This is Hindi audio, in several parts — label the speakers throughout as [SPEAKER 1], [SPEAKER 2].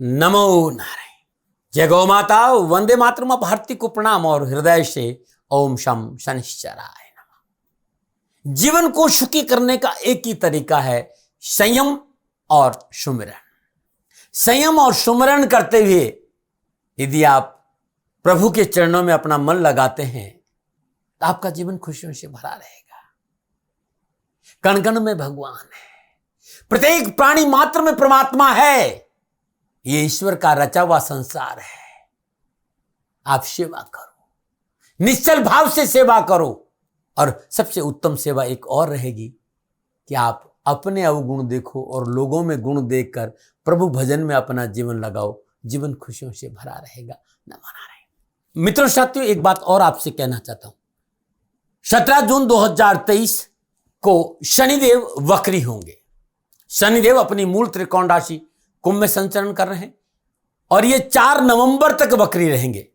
[SPEAKER 1] नमो नारायण। जय गौ माता, वंदे मातरम। भारती को प्रणाम और हृदय से ओम शम शनिश्चराय नमः। जीवन को सुखी करने का एक ही तरीका है संयम और सुमिरन। संयम और सुमिरन करते हुए यदि आप प्रभु के चरणों में अपना मन लगाते हैं तो आपका जीवन खुशियों से भरा रहेगा। कण कण में भगवान है, प्रत्येक प्राणी मात्र में परमात्मा है। ये ईश्वर का रचा हुआ संसार है। आप सेवा करो, निश्चल भाव से सेवा करो। और सबसे उत्तम सेवा एक और रहेगी कि आप अपने अवगुण देखो और लोगों में गुण देखकर प्रभु भजन में अपना जीवन लगाओ। जीवन खुशियों से भरा रहेगा। नमो नारायण। मित्रों साथियों, एक बात और आपसे कहना चाहता हूं। 17 जून 2023 को शनिदेव वक्री होंगे। शनिदेव अपनी मूल त्रिकोण राशि कुंभ में संचरण कर रहे हैं और ये 4 नवंबर तक वक्री रहेंगे।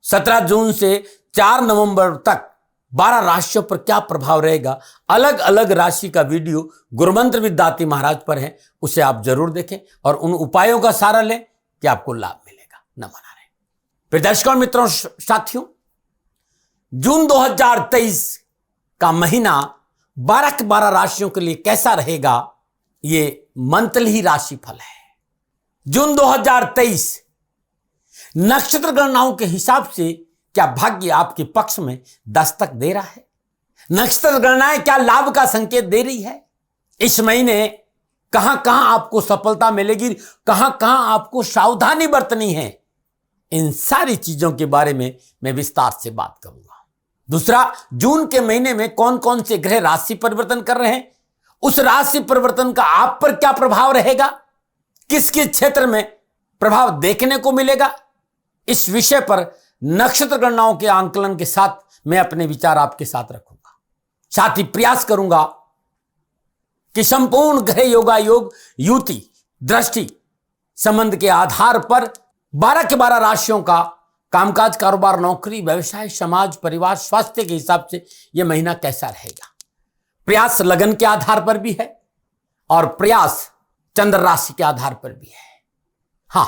[SPEAKER 1] 17 जून से 4 नवंबर तक 12 राशियों पर क्या प्रभाव रहेगा, अलग अलग राशि का वीडियो गुरुमंत्र विद्यार्थी महाराज पर है, उसे आप जरूर देखें और उन उपायों का सहारा लें कि आपको लाभ मिलेगा। नमो नारायण। फिर दर्शकों, मित्रों, साथियों, जून 2023 का महीना 12 के 12 राशियों के लिए कैसा रहेगा, ये मंथली राशि फल है। जून 2023 नक्षत्र गणनाओं के हिसाब से क्या भाग्य आपके पक्ष में दस्तक दे रहा है? नक्षत्र गणनाएं क्या लाभ का संकेत दे रही है? इस महीने कहां कहां आपको सफलता मिलेगी, कहां कहां आपको सावधानी बरतनी है, इन सारी चीजों के बारे में मैं विस्तार से बात करूंगा। दूसरा, जून के महीने में कौन कौन से ग्रह राशि परिवर्तन कर रहे हैं, उस राशि परिवर्तन का आप पर क्या प्रभाव रहेगा, किस किस क्षेत्र में प्रभाव देखने को मिलेगा, इस विषय पर नक्षत्र गणनाओं के आंकलन के साथ मैं अपने विचार आपके साथ रखूंगा। साथ ही प्रयास करूंगा कि संपूर्ण ग्रह योगा योग युति दृष्टि संबंध के आधार पर 12 के 12 राशियों का कामकाज, कारोबार, नौकरी, व्यवसाय, समाज, परिवार, स्वास्थ्य के हिसाब से यह महीना कैसा रहेगा। प्रयास लगन के आधार पर भी है और प्रयास चंद्र राशि के आधार पर भी है। हां,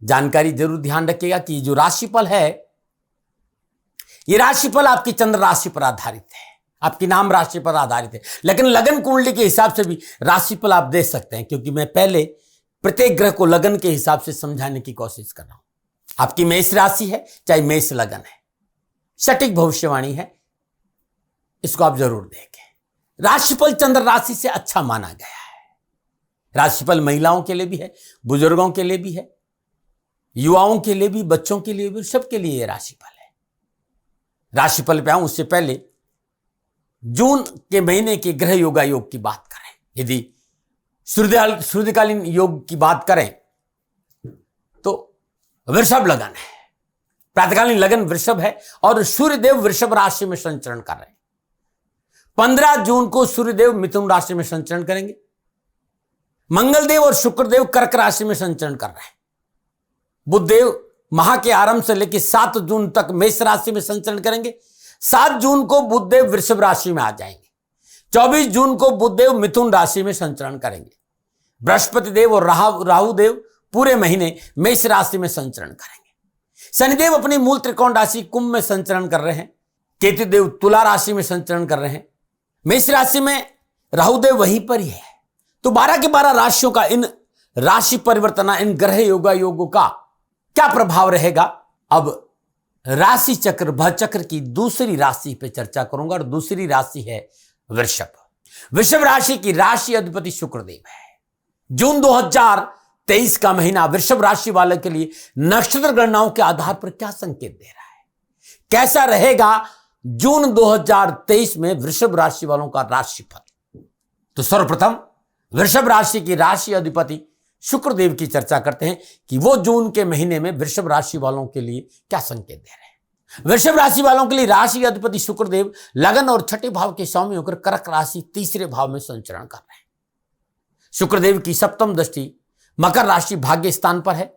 [SPEAKER 1] जानकारी जरूर ध्यान रखिएगा कि जो राशिफल है, ये राशिफल आपकी चंद्र राशि पर आधारित है, आपकी नाम राशि पर आधारित है, लेकिन लगन कुंडली के हिसाब से भी राशिफल आप दे सकते हैं, क्योंकि मैं पहले प्रत्येक ग्रह को लगन के हिसाब से समझाने की कोशिश कर रहा हूं। आपकी मेष राशि है, चाहे मेष लगन है, सटीक भविष्यवाणी है, इसको आप जरूर देखें। राशिफल चंद्र राशि से अच्छा माना गया है। राशिफल महिलाओं के लिए भी है, बुजुर्गों के लिए भी है, युवाओं के लिए भी, बच्चों के लिए भी, सबके लिए यह राशिफल है। राशिफल पे आऊं उससे पहले जून के महीने के ग्रह योगा योग की बात करें। यदि सूर्यकालीन योग की बात करें तो वृषभ लगन है, प्रातःकालीन लगन वृषभ है और सूर्यदेव वृषभ राशि में संचरण कर रहे हैं। 15 जून को सूर्यदेव मिथुन राशि में संचरण करेंगे। मंगलदेव और शुक्रदेव कर्क राशि में संचरण कर रहे हैं। बुधदेव माह के आरंभ से लेकर 7 जून तक मेष राशि में संचरण करेंगे। 7 जून को बुधदेव वृषभ राशि में आ जाएंगे। 24 जून को बुधदेव मिथुन राशि में संचरण करेंगे। बृहस्पति देव और राहु देव पूरे महीने मेष राशि में संचरण करेंगे। शनिदेव अपनी मूल त्रिकोण राशि कुंभ में संचरण कर रहे हैं। केतु देव तुला राशि में संचरण कर रहे हैं। मेष राशि में राहुदेव वहीं पर ही है। तो 12 के 12 राशियों का इन राशि परिवर्तन, इन ग्रह योगा योगों का क्या प्रभाव रहेगा। अब राशि चक्र भचक्र की दूसरी राशि पे चर्चा करूंगा और दूसरी राशि है वृषभ। वृषभ राशि की राशि अधिपति शुक्रदेव है। जून 2023 का महीना वृषभ राशि वाले के लिए नक्षत्र गणनाओं के आधार पर क्या संकेत दे रहा है, कैसा रहेगा जून 2023 में वृषभ राशि वालों का राशिफल। तो सर्वप्रथम वृषभ राशि की राशि अधिपति शुक्रदेव की चर्चा करते हैं कि वो जून के महीने में वृषभ राशि वालों के लिए क्या संकेत दे रहे हैं। वृषभ राशि वालों के लिए राशि अधिपति शुक्रदेव लगन और छठे भाव के स्वामी होकर कर्क राशि तीसरे भाव में संचरण कर रहे हैं। शुक्रदेव की सप्तम दृष्टि मकर राशि भाग्य स्थान पर है।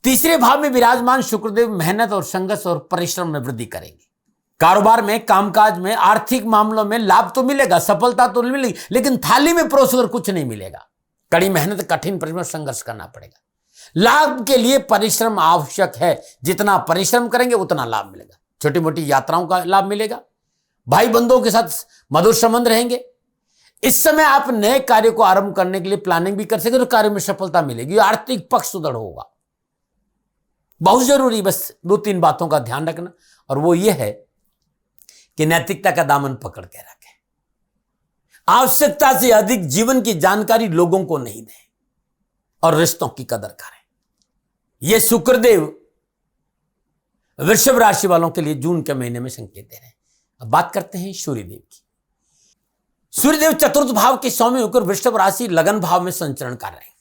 [SPEAKER 1] तीसरे भाव में विराजमान शुक्रदेव मेहनत और संघर्ष और परिश्रम में वृद्धि करेंगे। कारोबार में, कामकाज में, आर्थिक मामलों में लाभ तो मिलेगा, सफलता तो मिलेगी, लेकिन थाली में परोसकर कुछ नहीं मिलेगा। कड़ी मेहनत, कठिन परिश्रम, संघर्ष करना पड़ेगा। लाभ के लिए परिश्रम आवश्यक है, जितना परिश्रम करेंगे उतना लाभ मिलेगा। छोटी मोटी यात्राओं का लाभ मिलेगा, भाई बंधुओं के साथ मधुर संबंध रहेंगे। इस समय आप नए कार्य को आरंभ करने के लिए प्लानिंग भी कर सकते, तो कार्य में सफलता मिलेगी। आर्थिक पक्ष सुदृढ़ होगा। बहुत जरूरी बस 2-3 बातों का ध्यान रखना, और वो ये है कि नैतिकता का दामन पकड़ के रखें। आवश्यकता से अधिक जीवन की जानकारी लोगों को नहीं दें और रिश्तों की कदर करें। यह शुक्रदेव वृषभ राशि वालों के लिए जून के महीने में संकेत दे रहे हैं। अब बात करते हैं सूर्यदेव की। सूर्यदेव चतुर्थ भाव के स्वामी होकर वृषभ राशि लगन भाव में संचरण कर रहे हैं।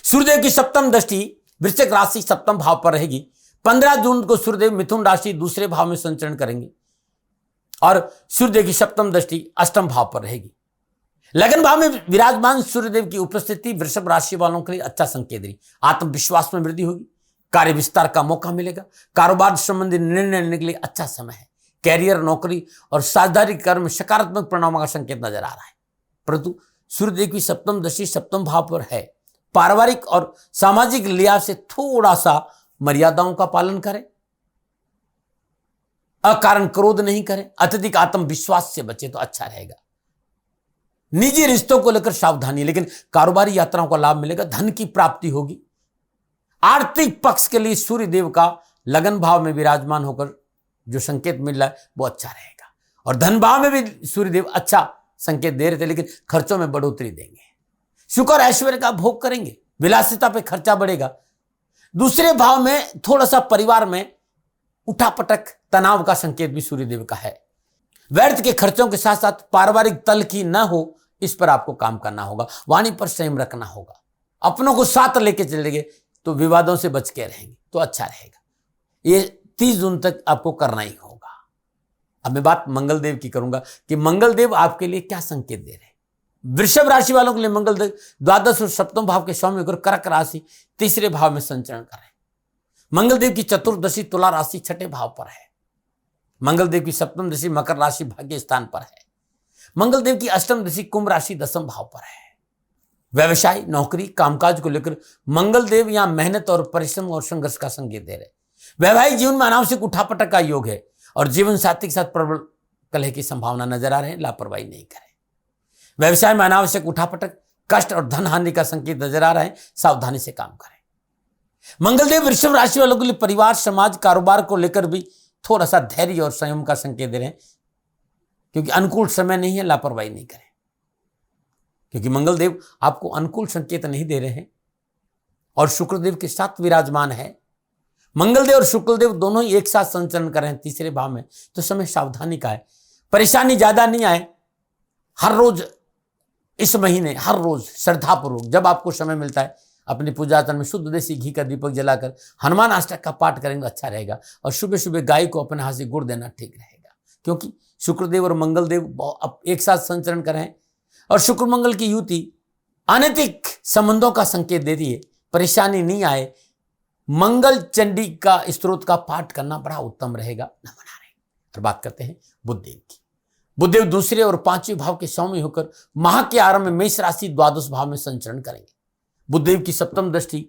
[SPEAKER 1] सूर्यदेव की सप्तम दृष्टि वृश्चिक राशि सप्तम भाव पर रहेगी। 15 जून को सूर्यदेव मिथुन राशि दूसरे भाव में संचरण करेंगे और सूर्यदेव की सप्तम दृष्टि अष्टम भाव पर रहेगी। लगन भाव में विराजमान सूर्यदेव की उपस्थिति वृषभ राशि वालों के लिए अच्छा संकेत रही। आत्मविश्वास में वृद्धि होगी, कार्य विस्तार का मौका मिलेगा, कारोबार संबंधी निर्णय लेने के लिए अच्छा समय है। कैरियर, नौकरी और साझेदारी कर्म में सकारात्मक परिणामों का संकेत नजर आ रहा है। परंतु सूर्यदेव की सप्तम दृष्टि सप्तम भाव पर है। पारिवारिक और सामाजिक लिहाज से थोड़ा सा मर्यादाओं का पालन करें, अकारण क्रोध नहीं करें, अत्यधिक आत्मविश्वास से बचे तो अच्छा रहेगा। निजी रिश्तों को लेकर सावधानी, लेकिन कारोबारी यात्राओं का लाभ मिलेगा, धन की प्राप्ति होगी। आर्थिक पक्ष के लिए सूर्यदेव का लगन भाव में विराजमान होकर जो संकेत मिल रहा है वो अच्छा रहेगा। और धन भाव में भी सूर्यदेव अच्छा संकेत दे रहे थे, लेकिन खर्चों में बढ़ोतरी देंगे। सुख और ऐश्वर्य का भोग करेंगे, विलासिता पे खर्चा बढ़ेगा। दूसरे भाव में थोड़ा सा परिवार में उठापटक तनाव का संकेत भी सूर्यदेव का है। व्यर्थ के खर्चों के साथ साथ पारिवारिक तल्खी न हो, इस पर आपको काम करना होगा। वाणी पर संयम रखना होगा। अपनों को साथ लेके चलेंगे तो विवादों से बच के रहेंगे तो अच्छा रहेगा। ये 30 जून तक आपको करना ही होगा। अब मैं बात मंगलदेव की करूंगा कि मंगलदेव आपके लिए क्या संकेत दे रहे हैं। वृषभ राशि वालों के लिए मंगलदेव द्वादश और सप्तम भाव के स्वामी होकर कर्क राशि तीसरे भाव में संचरण कर रहे हैं। मंगलदेव की चतुर्दशी तुला राशि छठे भाव पर है। मंगलदेव की सप्तम दशा मकर राशि भाग्य स्थान पर है। मंगलदेव की अष्टम दशा कुंभ राशि दसम भाव पर है। व्यवसाय, नौकरी, कामकाज को लेकर मंगलदेव यहां मेहनत और परिश्रम और संघर्ष का संकेत दे रहे। वैवाहिक जीवन में अनावश्यक उठापटक का योग है और जीवन साथी के साथ प्रबल कलह की संभावना नजर आ रहे हैं। लापरवाही नहीं करें। व्यवसाय में अनावश्यक उठापटक, कष्ट और धन हानि का संकेत नजर आ रहा है। सावधानी से काम करें। मंगलदेव वृषभ राशि वालों के लिए परिवार, समाज, कारोबार को लेकर भी थोड़ा सा धैर्य और संयम का संकेत दे रहे हैं, क्योंकि अनुकूल समय नहीं है। लापरवाही नहीं करें, क्योंकि मंगलदेव आपको अनुकूल संकेत नहीं दे रहे हैं और शुक्रदेव के साथ विराजमान है। मंगलदेव और शुक्रदेव दोनों ही एक साथ संचरण कर रहे हैं तीसरे भाव में, तो समय सावधानी का है। परेशानी ज्यादा नहीं आए। हर रोज इस महीने, हर रोज श्रद्धापूर्वक जब आपको समय मिलता है, अपनी पूजा स्थल में शुद्ध देसी घी का दीपक जलाकर हनुमान अष्टक का पाठ करेंगे अच्छा रहेगा। और सुबह सुबह गाय को अपने हाथ से गुड़ देना ठीक रहेगा, क्योंकि शुक्रदेव और मंगलदेव एक साथ संचरण कर रहे हैं और शुक्र मंगल की युति अनैतिक संबंधों का संकेत देती है। परेशानी नहीं आए। मंगल चंडी का स्तोत्र का पाठ करना बड़ा उत्तम रहेगा। न मना रहे। और बात करते हैं बुधदेव की। बुधदेव दूसरे और पांचवें भाव के स्वामी होकर माह के आरंभ में मेष राशि द्वादश भाव में संचरण करेंगे। बुधदेव की सप्तम दृष्टि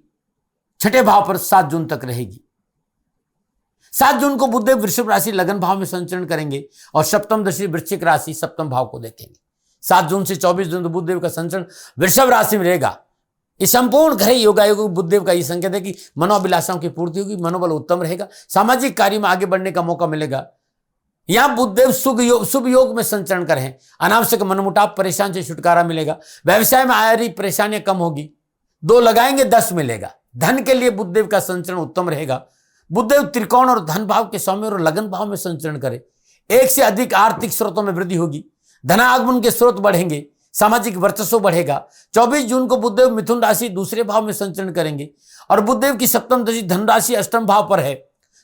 [SPEAKER 1] छठे भाव पर 7 जून तक रहेगी। 7 जून को बुधदेव वृषभ राशि लगन भाव में संचरण करेंगे और सप्तम दृष्टि वृश्चिक राशि सप्तम भाव को देखेंगे। 7 जून से 24 जून तक बुधदेव का संचरण वृषभ राशि में रहेगा। इस संपूर्ण घरे योगायोग बुधदेव का यह संकेत है कि मनोअभिलाषाओं की पूर्ति होगी, मनोबल उत्तम रहेगा, सामाजिक कार्य में आगे बढ़ने का मौका मिलेगा। यहां बुधदेव शुभ योग में संचरण कर रहे हैं। अनावश्यक मनमुटाव, परेशान से छुटकारा मिलेगा। व्यवसाय में आ रही परेशानियां कम होगी। 2 लगाएंगे 10 मिलेगा। धन के लिए बुधदेव का संचरण उत्तम रहेगा। बुधदेव त्रिकोण और धन भाव के स्वामी और लगन भाव में संचरण करे। एक से अधिक आर्थिक स्रोतों में वृद्धि होगी। धनागमन के स्रोत बढ़ेंगे। सामाजिक वर्चस्व बढ़ेगा। 24 जून को बुधदेव मिथुन राशि दूसरे भाव में संचरण करेंगे और बुधदेव की सप्तम दशा धन राशि अष्टम भाव पर है।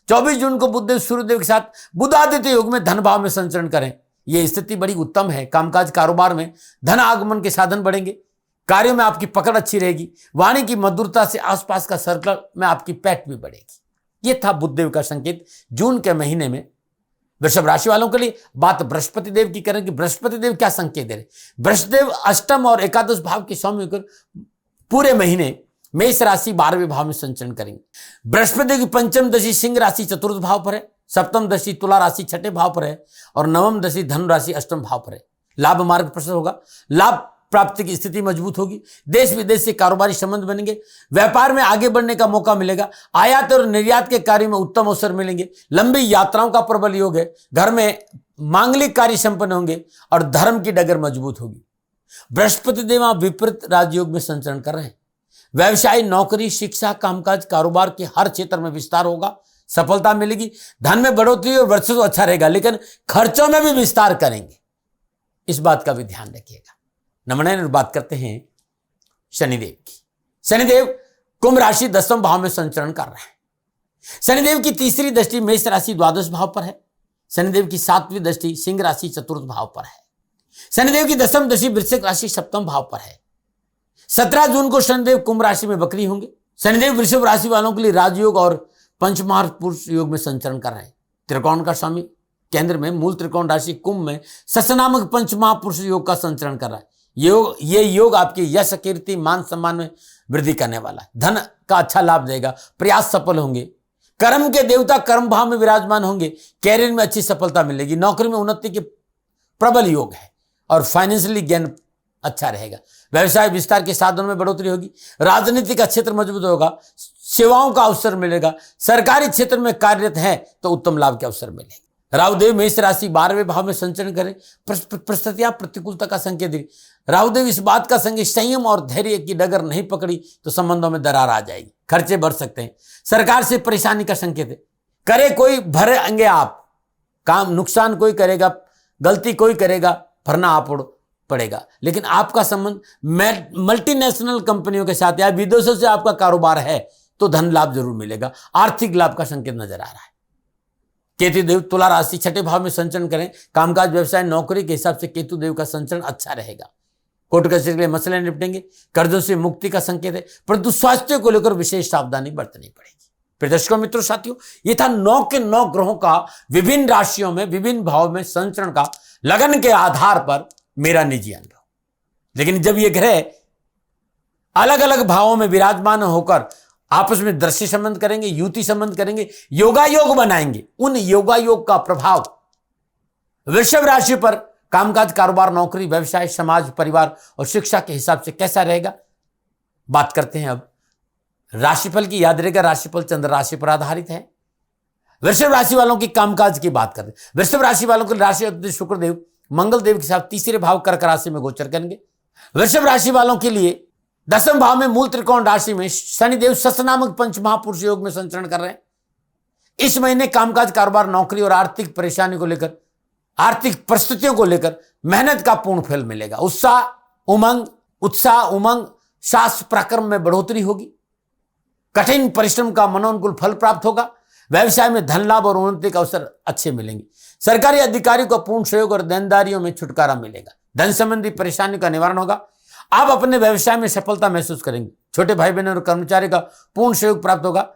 [SPEAKER 1] 24 जून को बुधदेव सूर्यदेव के साथ बुधादित्य योग में धन भाव में संचरण करें। यह स्थिति बड़ी उत्तम है। कामकाज, कारोबार में धन आगमन के साधन बढ़ेंगे। कार्यों में आपकी पकड़ अच्छी रहेगी। वाणी की मधुरता से आसपास का सर्कल में आपकी पैठ भी बढ़ेगी। यह था बुधदेव का संकेत जून के महीने में वृषभ राशि वालों के लिए। बात बृहस्पति देव की करें कि बृहस्पति देव क्या संकेत दे रहे। बृहस्पति देव अष्टम और एकादश भाव के स्वामी होकर पूरे महीने मेष राशि 12वें भाव में संचरण करेंगे। बृहस्पति की पंचम दशा सिंह राशि चतुर्थ भाव पर है, सप्तम दशा तुला राशि छठे भाव पर है और नवम दशा धनु राशि अष्टम भाव पर है। लाभ मार्ग प्रशस्त होगा, लाभ प्राप्ति की स्थिति मजबूत होगी, देश विदेश से कारोबारी संबंध बनेंगे, व्यापार में आगे बढ़ने का मौका मिलेगा, आयात और निर्यात के कार्य में उत्तम अवसर मिलेंगे, लंबी यात्राओं का प्रबल योग है, घर में मांगलिक कार्य संपन्न होंगे और धर्म की डगर मजबूत होगी। बृहस्पति देव विपरीत राजयोग में संचरण कर रहे हैं। व्यवसाय, नौकरी, शिक्षा, कामकाज, कारोबार के हर क्षेत्र में विस्तार होगा, सफलता मिलेगी, धन में बढ़ोतरी और वर्चस्व अच्छा रहेगा, लेकिन खर्चों में भी विस्तार करेंगे, इस बात का भी ध्यान रखिएगा। नंबर 9 बात करते हैं शनिदेव की। शनिदेव कुंभ राशि 10वें भाव में संचरण कर रहे हैं। शनिदेव की तीसरी दृष्टि मेष राशि द्वादश भाव पर है। शनिदेव की 7वीं दृष्टि सिंह राशि चतुर्थ भाव पर है। शनिदेव की 10वीं दृष्टि वृश्चिक राशि 7वें भाव पर है। 17 जून को शनिदेव कुंभ राशि में वक्री होंगे। शनिदेव वृषभ राशि वालों के लिए राजयोग और पंचमहार पुरुष योग में संचरण कर रहे हैं। त्रिकोण का स्वामी केंद्र में मूल त्रिकोण राशि कुंभ में शश नामक पंचमहापुरुष योग का संचरण कर रहा है। ये योग आपके यश, कीर्ति, मान सम्मान में वृद्धि करने वाला है। धन का अच्छा लाभ देगा, प्रयास सफल होंगे, कर्म के देवता कर्म भाव में विराजमान होंगे, कैरियर में अच्छी सफलता मिलेगी, नौकरी में उन्नति के प्रबल योग है और फाइनेंशियली ज्ञान अच्छा रहेगा। व्यवसाय विस्तार के साधनों में बढ़ोतरी होगी, राजनीति का क्षेत्र मजबूत होगा, सेवाओं का अवसर मिलेगा, सरकारी क्षेत्र में कार्यरत है तो उत्तम लाभ के अवसर मिलेंगे। राहुदेव मेष राशि 12वें भाव में संचरण करें, परिस्थितियां प्रतिकूलता का संकेत दे। राहुदेव इस बात का संकेत, संयम और धैर्य की डगर नहीं पकड़ी तो संबंधों में दरार आ जाएगी, खर्चे बढ़ सकते हैं, सरकार से परेशानी का संकेत है। करे कोई भरेंगे आप, काम नुकसान कोई करेगा, गलती कोई करेगा, भरना आप पड़ेगा। लेकिन आपका संबंध मल्टीनेशनल कंपनियों के साथ या विदेशों से आपका कारोबार है तो धन लाभ जरूर मिलेगा, आर्थिक लाभ का संकेत नजर आ रहा है। केतु देव तुला राशि छठे भाव में संचरण करें। कामकाज, व्यवसाय, नौकरी के हिसाब से केतु देव का संचरण अच्छा रहेगा। कोर्ट कचहरी के लिए मसले निपटेंगे, कर्जों से मुक्ति का संकेत है, परंतु स्वास्थ्य को लेकर विशेष सावधानी बरतनी पड़ेगी। प्रिय दर्शकों, मित्रों, साथियों, ये था 9 के 9 ग्रहों का विभिन्न राशियों में विभिन्न भाव में संचरण का लगन के आधार पर मेरा निजी अनुभव। लेकिन जब ये ग्रह अलग अलग भावों में विराजमान होकर आपस में दृश्य संबंध करेंगे, युति संबंध करेंगे, योगायोग बनाएंगे, उन योगायोग का प्रभाव वृषभ राशि पर कामकाज, कारोबार, नौकरी, व्यवसाय, समाज, परिवार और शिक्षा के हिसाब से कैसा रहेगा, बात करते हैं अब राशिफल की। याद रहेगा, राशिफल चंद्र राशि पर आधारित है। वृषभ राशि वालों की कामकाज की बात करते हैं। वृषभ राशि वालों के राशि अधिपति शुक्रदेव मंगल देव के साथ तीसरे भाव कर्क राशि में गोचर करेंगे। वृषभ राशि वालों के लिए 10वें भाव में मूल त्रिकोण राशि में शनिदेव शश नामक पंचमहापुरुष योग में संचरण कर रहे हैं। इस महीने कामकाज, कारोबार, नौकरी और आर्थिक परेशानी को लेकर, आर्थिक परिस्थितियों को लेकर मेहनत का पूर्ण फल मिलेगा। उत्साह, उमंग, साहस, पराक्रम में बढ़ोतरी होगी। कठिन परिश्रम का मनोनुकूल फल प्राप्त होगा। व्यवसाय में धन लाभ और उन्नति के अवसर अच्छे मिलेंगे। सरकारी अधिकारियों का पूर्ण सहयोग और देनदारियों में छुटकारा मिलेगा। धन संबंधी परेशानी का निवारण होगा। आप अपने व्यवसाय में सफलता महसूस करेंगे। छोटे भाई बहन और कर्मचारी का पूर्ण सहयोग प्राप्त होगा।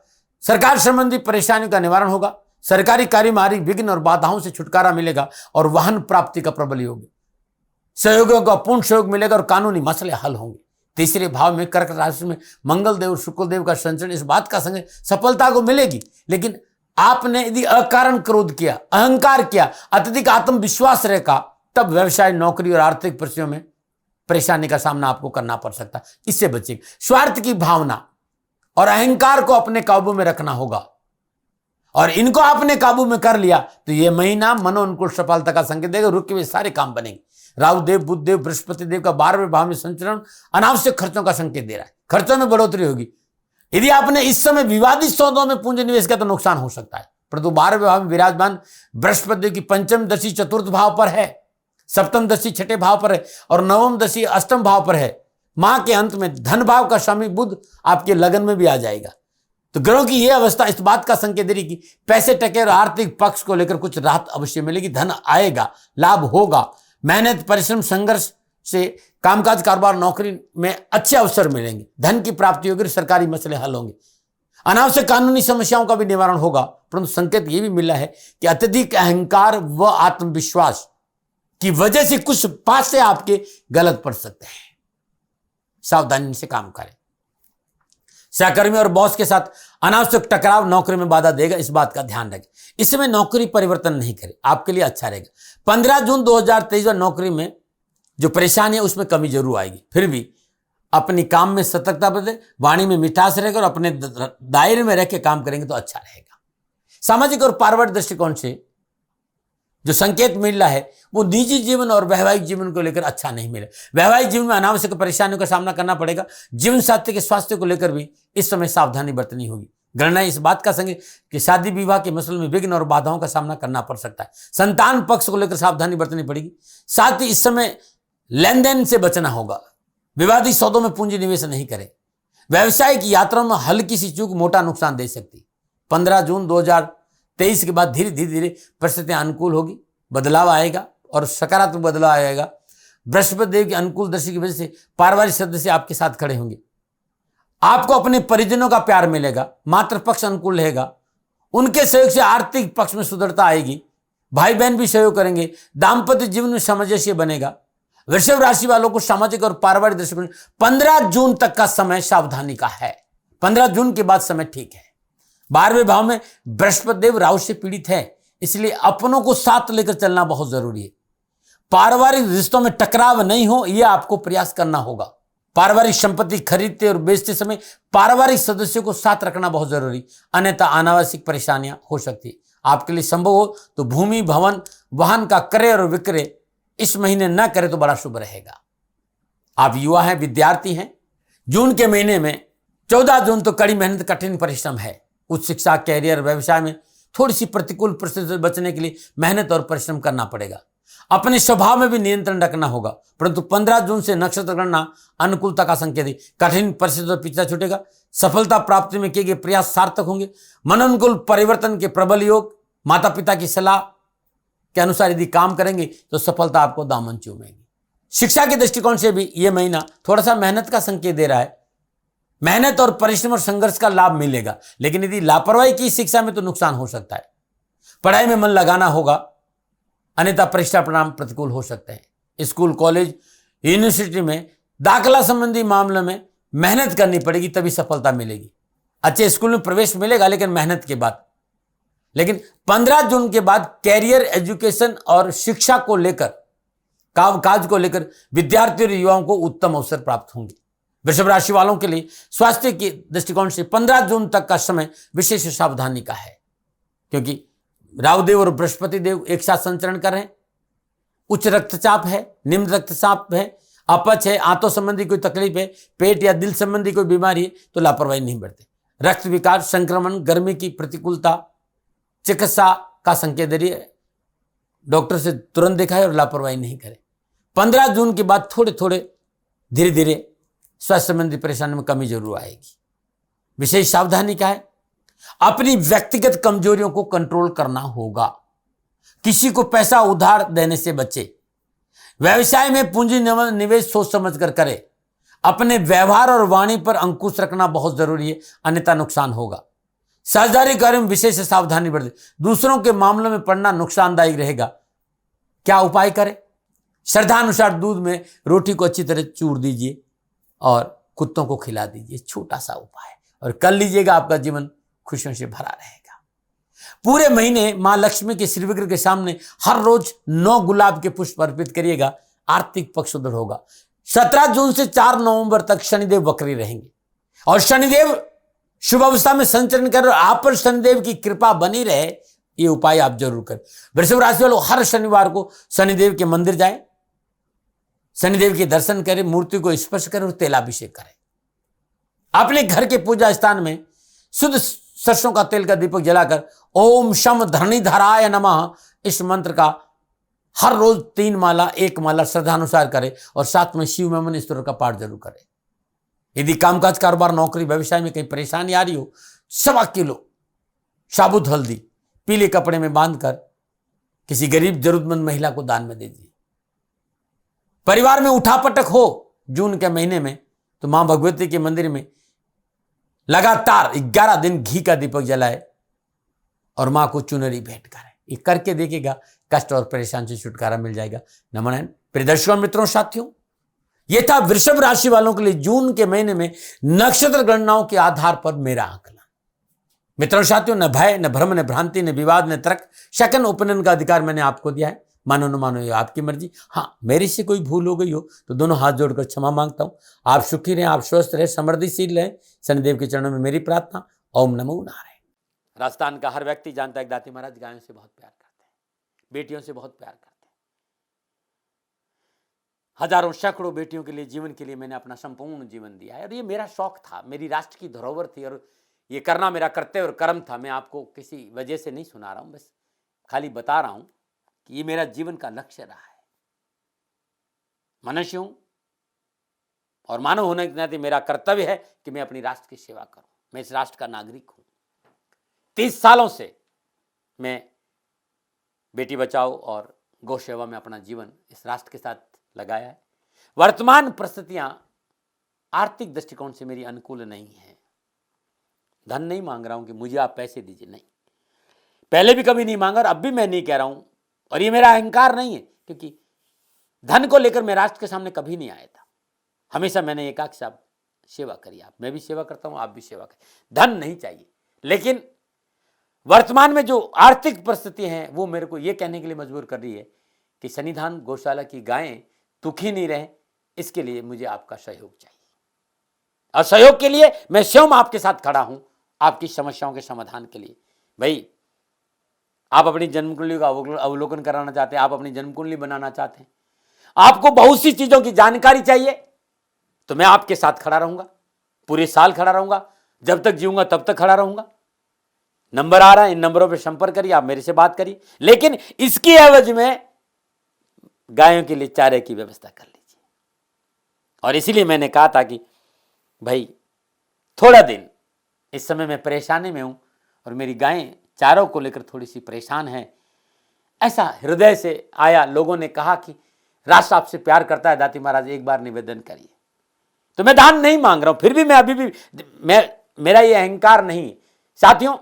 [SPEAKER 1] सरकार संबंधी परेशानी का निवारण होगा। सरकारी कार्य में आ रही विघ्न और बाधाओं से छुटकारा मिलेगा और वाहन प्राप्ति का प्रबल योग, सहयोगियों का पूर्ण सहयोग मिलेगा और कानूनी मसले हल होंगे। तीसरे भाव में कर्क राशि में मंगल देव, शुक्र देव का संचरण इस बात का संकेत सफलता को मिलेगी। लेकिन आपने यदि अकारण क्रोध किया, अहंकार किया, अत्यधिक आत्मविश्वास रखा, तब व्यवसाय, नौकरी और आर्थिक परिस्थितियों में परेशानी का सामना आपको करना पड़ सकता है। इससे बचिए। स्वार्थ की भावना और अहंकार को अपने काबू में रखना होगा और इनको आपने काबू में कर लिया तो यह महीना मनोनुकूल सफलता का संकेत देगा। रुके हुए सारे काम बनेंगे। राहु देव, बुध देव, बृहस्पति देव का 12वें भाव में संचरण अनावश्यक खर्चों का संकेत दे रहा है। खर्चों में बढ़ोतरी होगी। यदि आपने इस समय विवादित सौदों में पूंजी निवेश किया तो नुकसान हो सकता है, परंतु 12वें भाव में विराजमान बृहस्पति की पंचम दशा चतुर्थ भाव पर है, सप्तम दशा छठे भाव पर है और नवम दशा अष्टम भाव पर है। माह के अंत में धन भाव का स्वामी बुध आपके लगन में भी आ जाएगा। तो ग्रहों की यह अवस्था इस बात का संकेत दे रही कि पैसे टके और आर्थिक पक्ष को लेकर कुछ राहत अवश्य मिलेगी। धन आएगा, लाभ होगा। मेहनत, परिश्रम, संघर्ष से कामकाज, कारोबार, नौकरी में अच्छे अवसर मिलेंगे। धन की प्राप्ति होगी, सरकारी मसले हल होंगे। अनावश्यक कानूनी समस्याओं का भी निवारण होगा। परंतु संकेत यह भी मिला है कि अत्यधिक अहंकार व आत्मविश्वास की वजह से कुछ पासे आपके गलत पड़ सकते हैं। सावधानी से काम करें। सहकर्मी और बॉस के साथ अनावश्यक टकराव नौकरी में बाधा देगा, इस बात का ध्यान रखें। इस समय नौकरी परिवर्तन नहीं करें, आपके लिए अच्छा रहेगा। 15 जून 2023 नौकरी में जो परेशानी है उसमें कमी जरूर आएगी, फिर भी अपनी काम में सतर्कता बरतें, वाणी में मिठास रहेगा और अपने दायरे में रह के काम करेंगे तो अच्छा रहेगा। सामाजिक और पारिवारिक दृष्टिकोण से जो संकेत मिल रहा है वो निजी जीवन और वैवाहिक जीवन को लेकर अच्छा नहीं मिले। वैवाहिक जीवन में अनावश्यक परेशानियों का सामना करना पड़ेगा। जीवन साथी के स्वास्थ्य को लेकर भी इस समय सावधानी बरतनी होगी। गणना इस बात का संग कि शादी विवाह के मसले में विघ्न और बाधाओं का सामना करना पड़ सकता है। संतान पक्ष को लेकर सावधानी बरतनी पड़ेगी। साथ ही इस समय लेन देन से बचना होगा। विवादित सौदों में पूंजी निवेश नहीं करें। व्यवसायिक यात्राओं में हल्की सी चूक मोटा नुकसान दे सकती। 15 जून 2023 के बाद धीरे धीरे परिस्थितियां अनुकूल होगी, बदलाव आएगा और सकारात्मक बदलाव आएगा। बृहस्पति देव की अनुकूल दृष्टि की वजह से पारिवारिक सदस्य आपके साथ खड़े होंगे। आपको अपने परिजनों का प्यार मिलेगा। मातृ पक्ष अनुकूल रहेगा। उनके सहयोग से आर्थिक पक्ष में सुदृढ़ता आएगी। भाई बहन भी सहयोग करेंगे। दाम्पत्य जीवन में सामंजस्य बनेगा। वृषभ राशि वालों को सामाजिक और पारिवारिक दृष्टिकोण 15 जून तक का समय सावधानी का है। 15 जून के बाद समय ठीक है। 12वें भाव में बृहस्पति देव राहु से पीड़ित है, इसलिए अपनों को साथ लेकर चलना बहुत जरूरी है। पारिवारिक रिश्तों में टकराव नहीं हो, यह आपको प्रयास करना होगा। पारिवारिक संपत्ति खरीदते और बेचते समय पारिवारिक सदस्यों को साथ रखना बहुत जरूरी, अन्यथा अनावश्यक परेशानियां हो सकती है। आपके लिए संभव हो तो भूमि, भवन, वाहन का क्रय और विक्रय इस महीने न करें तो बड़ा शुभ रहेगा। आप युवा हैं, विद्यार्थी हैं, जून के महीने में 14 जून तो कड़ी मेहनत, कठिन परिश्रम है। उच्च शिक्षा, कैरियर, व्यवसाय में थोड़ी सी प्रतिकूल परिस्थिति से बचने के लिए मेहनत और परिश्रम करना पड़ेगा। अपने स्वभाव में भी नियंत्रण रखना होगा। परंतु 15 जून से नक्षत्र गणना अनुकूलता का संकेत है। कठिन परिस्थितियों से पीछा छूटेगा। सफलता प्राप्ति में किए गए प्रयास सार्थक होंगे। मनोनुकूल परिवर्तन के प्रबल योग। माता पिता की सलाह के अनुसार यदि काम करेंगे तो सफलता आपको दामन चूमेगी। शिक्षा के दृष्टिकोण से भी यह महीना थोड़ा सा मेहनत का संकेत दे रहा है। मेहनत और परिश्रम और संघर्ष का लाभ मिलेगा, लेकिन यदि लापरवाही की शिक्षा में तो नुकसान हो सकता है। पढ़ाई में मन लगाना होगा, अन्यथा परीक्षा परिणाम प्रतिकूल हो सकते हैं। स्कूल, कॉलेज, यूनिवर्सिटी में दाखिला संबंधी मामलों में मेहनत करनी पड़ेगी, तभी सफलता मिलेगी। अच्छे स्कूल में प्रवेश मिलेगा, लेकिन मेहनत के बाद। लेकिन 15 जून के बाद कैरियर, एजुकेशन और शिक्षा को लेकर, काज को लेकर विद्यार्थी और युवाओं को उत्तम अवसर प्राप्त होंगे। वृषभ राशि वालों के लिए स्वास्थ्य के दृष्टिकोण से 15 जून तक का समय विशेष सावधानी का है, क्योंकि राहुदेव और बृहस्पति देव एक साथ संचरण कर रहे हैं। उच्च रक्तचाप है, निम्न रक्तचाप है, अपच है, आंतों संबंधी कोई तकलीफ है, पेट या दिल संबंधी कोई बीमारी है तो लापरवाही नहीं बरते। रक्त विकार, संक्रमण, गर्मी की प्रतिकूलता चिकित्सा का संकेत दे रही है। डॉक्टर से तुरंत दिखाए और लापरवाही नहीं करें। 15 जून के बाद थोड़े थोड़े धीरे धीरे स्वास्थ्य संबंधी परेशानी में कमी जरूर आएगी। विशेष सावधानी क्या है? अपनी व्यक्तिगत कमजोरियों को कंट्रोल करना होगा। किसी को पैसा उधार देने से बचे। व्यवसाय में पूंजी निवेश सोच समझकर करें। अपने व्यवहार और वाणी पर अंकुश रखना बहुत जरूरी है, अन्यथा नुकसान होगा। साझेदारी कार्य में विशेष सावधानी बरतें। दूसरों के मामलों में पड़ना नुकसानदायक रहेगा। क्या उपाय करें? श्रद्धानुसार दूध में रोटी को अच्छी तरह चूर दीजिए और कुत्तों को खिला दीजिए। छोटा सा उपाय, और कर लीजिएगा, आपका जीवन खुशियों से भरा रहेगा। पूरे महीने मां लक्ष्मी के श्री विग्रह के सामने हर रोज 9 गुलाब के पुष्प अर्पित करिएगा। आर्थिक पक्ष सुदृढ़ होगा। 17 जून से 4 नवंबर तक शनिदेव वक्री रहेंगे और शनिदेव शुभ अवस्था में संचरण कर, आप पर शनिदेव की कृपा बनी रहे, ये उपाय आप जरूर करें। वृषभ राशि वालों हर शनिवार को शनिदेव के मंदिर जाएं, शनिदेव के दर्शन करें, मूर्ति को स्पर्श करें और तेलाभिषेक करें। अपने घर के पूजा स्थान में शुद्ध सरसों का तेल का दीपक जलाकर ओम शम धरणीधराय नमः इस मंत्र का हर रोज 3 माला, 1 माला श्रद्धानुसार करें और साथ में शिव नमन स्तोत्र का पाठ जरूर करें। यदि कामकाज, कारोबार, नौकरी, व्यवसाय में कहीं परेशानी आ रही हो, 1.25 किलो साबुत हल्दी पीले कपड़े में बांधकर किसी गरीब जरूरतमंद महिला को दान में दे दीजिए। परिवार में उठापटक हो जून के महीने में तो मां भगवती के मंदिर में लगातार 11 दिन घी का दीपक जलाए और मां को चुनरी भेंट करें। ये करके देखिएगा, कष्ट और परेशानी से छुटकारा मिल जाएगा। नमन। प्रिय दर्शकों, मित्रों, साथियों, यह था वृषभ राशि वालों के लिए जून के महीने में नक्षत्र गणनाओं के आधार पर मेरा आकलन। मित्रों साथियों, न भय, न भ्रम, न भ्रांति, न विवाद, न तर्क, शकन ओपिनियन का अधिकार मैंने आपको दिया है। मानो न मानो ये आपकी मर्जी। हाँ, मेरे से कोई भूल हो गई हो तो दोनों हाथ जोड़कर क्षमा मांगता हूं। आप सुखी रहें, आप स्वस्थ रहें, समृद्धिशील रहें, शनिदेव के चरणों में मेरी प्रार्थना। ओम नमो नारायण। राजस्थान का हर व्यक्ति जानता है कि दाती महाराज गायों से बहुत प्यार करते हैं, बेटियों से बहुत प्यार करते हैं। हजारों सैकड़ों बेटियों के लिए, जीवन के लिए मैंने अपना संपूर्ण जीवन दिया है और ये मेरा शौक था, मेरी राष्ट्र की धरोहर थी और ये करना मेरा कर्तव्य और कर्म था। मैं आपको किसी वजह से नहीं सुना रहा हूं, बस खाली बता रहा हूं कि ये मेरा जीवन का लक्ष्य रहा है। मनुष्य हूं और मानव होने के नाते मेरा कर्तव्य है कि मैं अपनी राष्ट्र की सेवा करूं। मैं इस राष्ट्र का नागरिक हूं। 30 सालों से मैं बेटी बचाओ और गौ सेवा में अपना जीवन इस राष्ट्र के साथ लगाया है। वर्तमान परिस्थितियां आर्थिक दृष्टिकोण से मेरी अनुकूल नहीं है। धन नहीं मांग रहा हूं कि मुझे आप पैसे दीजिए, नहीं, पहले भी कभी नहीं मांगा और अब भी मैं नहीं कह रहा हूं। और ये मेरा अहंकार नहीं है, क्योंकि धन को लेकर मैं राष्ट्र के सामने कभी नहीं आया था। हमेशा मैंने ये कहा कि साहब सेवा करिए, आप, मैं भी सेवा करता हूं, आप भी सेवा करिए, धन नहीं चाहिए। लेकिन वर्तमान में जो आर्थिक परिस्थिति है वो मेरे को ये कहने के लिए मजबूर कर रही है कि सन्निधान गौशाला की गायें दुखी नहीं रहे, इसके लिए मुझे आपका सहयोग चाहिए। और सहयोग के लिए मैं स्वयं आपके साथ खड़ा हूं, आपकी समस्याओं के समाधान के लिए। भाई, आप अपनी जन्म कुंडली का अवलोकन कराना चाहते हैं, आप अपनी जन्म कुंडली बनाना चाहते हैं, आपको बहुत सी चीजों की जानकारी चाहिए, तो मैं आपके साथ खड़ा रहूंगा, पूरे साल खड़ा रहूंगा, जब तक जीऊंगा तब तक खड़ा रहूंगा। नंबर आ रहा है, इन नंबरों पे संपर्क करिए, आप मेरे से बात करिए, लेकिन इसकी एवज में गायों के लिए चारे की व्यवस्था कर लीजिए। और इसीलिए मैंने कहा था कि भाई थोड़ा दिन, इस समय मैं परेशानी में हूं और मेरी गायें चारों को लेकर थोड़ी सी परेशान है। ऐसा हृदय से आया, लोगों ने कहा कि राष्ट्र आपसे प्यार करता है दाती महाराज, एक बार निवेदन करिए। तो मैं दान नहीं मांग रहा हूं, फिर भी मैं अभी भी, मेरा ये अहंकार नहीं है साथियों,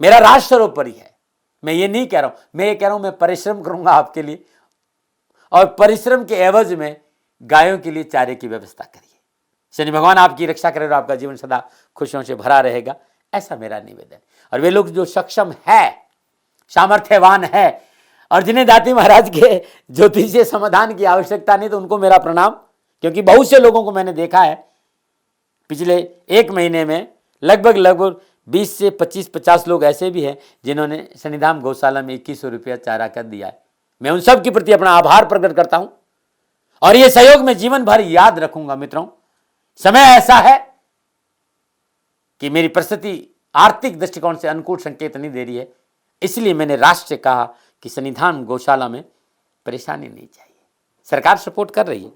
[SPEAKER 1] मेरा राष्ट्र सर्वोपरि है। मैं ये नहीं कह रहा हूं, मैं ये कह रहा हूं मैं परिश्रम करूंगा आपके लिए, और परिश्रम के एवज में गायों के लिए चारे की व्यवस्था करिए। शनि भगवान आपकी रक्षा करे और आपका जीवन सदा खुशियों से भरा रहेगा, ऐसा मेरा निवेदन। और वे लोग जो सक्षम है, सामर्थ्यवान है और जिन्हें दाती महाराज के ज्योतिषीय समाधान की आवश्यकता नहीं, तो उनको मेरा प्रणाम। क्योंकि बहुत से लोगों को मैंने देखा है पिछले 1 महीने में, लगभग 20 से 25-50 लोग ऐसे भी हैं जिन्होंने शनिधाम गौशाला में 2100 रुपया चारा कर दिया है। मैं उन सब के प्रति अपना आभार प्रकट करता हूं और ये सहयोग मैं जीवन भर याद रखूंगा। मित्रों, समय ऐसा है कि मेरी परिस्थिति आर्थिक दृष्टिकोण से अनुकूल संकेत नहीं दे रही है, इसलिए मैंने राष्ट्र से कहा कि सन्निधान गौशाला में परेशानी नहीं चाहिए। सरकार सपोर्ट कर रही है,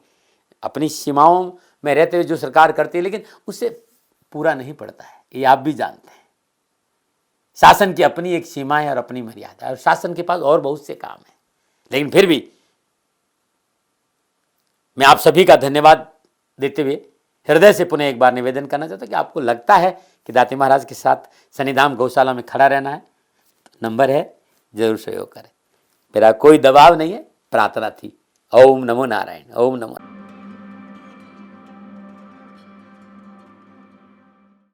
[SPEAKER 1] अपनी सीमाओं में रहते हुए जो सरकार करती है, लेकिन उससे पूरा नहीं पड़ता है, ये आप भी जानते हैं। शासन की अपनी एक सीमा है और अपनी मर्यादा है, और शासन के पास और बहुत से काम है। लेकिन फिर भी मैं आप सभी का धन्यवाद देते हुए हृदय से पुनः एक बार निवेदन करना चाहता हूं कि आपको लगता है कि दाती महाराज के साथ सन्निधाम गौशाला में खड़ा रहना है, तो नंबर है, जरूर सहयोग करें। मेरा कोई दबाव नहीं है, प्रार्थना थी। ओम नमो नारायण। ओम नमो।